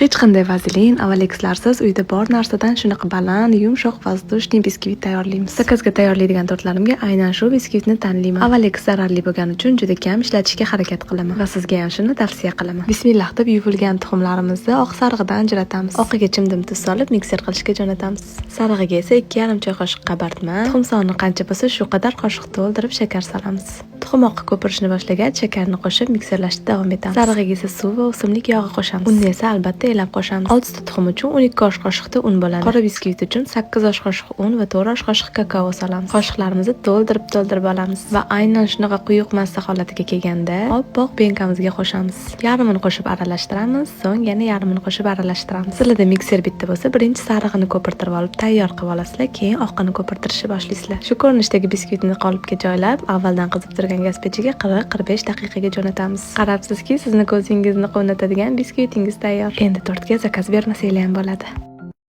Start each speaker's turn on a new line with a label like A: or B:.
A: Hech qanday vazelin, avalekslarsiz uyda bor narsadan shunaqa baland, yumshoq воздушный biskvit tayyorlaymiz. Zakazga tayyorlaydigan tortlarimga aynan shu biskvitni tanlayman. Avaleks zararli bo'lgani uchun juda kam ishlatishga harakat qilaman va sizga ham shuni tavsiya qilaman. Bismillah deb yuvilgan tuxumlarimizni oq sarig'idan ajratamiz. Oqiga chimdim tuz solib mikser qilishga jo'natamiz. Sarig'iga esa 2,5 choy qoshiq qabartma, tuxum soni qancha bo'lsa shu qadar qoshiq to'ldirib shakar solamiz. Tuxum oqi ko'pirishni boshlagach, shakarni qo'shib mikserlashda davom etamiz. Sarig'iga esa suv va o'simlik yog'i qo'shamiz. Unni esa albatta elab qo'shamiz. 6 ta tuxum uchun 12 osh qoshiqda un bo'ladi. Qora biskvit uchun 8 osh qoshiq un va 4 osh qoshiq kakao solamiz. Qoshiqlarimizni to'ldirib olamiz va aynan shunaqa quyuq massa holatiga kelganda oppoq penkamizga qo'shamiz. Yarmini qo'shib aralashtiramiz, so'ng yana yarmini qo'shib aralashtiramiz. Sizlarda mikser bitta bo'lsa, birinchi sarig'ini ko'pirtirib olib tayyor qilib olasizlar, keyin oqini ko'pirtirishni boshlaysiz. Shu ko'rinishdagi biskvitni qolipga joylab, avvaldan qizib turgan gaz pechiga 40-45 daqiqaga jo'natamiz. Qarabsizki, sizni ko'zingizni quvnatadigan biskvitingiz tayyor. Endi tortga zakaz bermasanglar ham bo'ladi.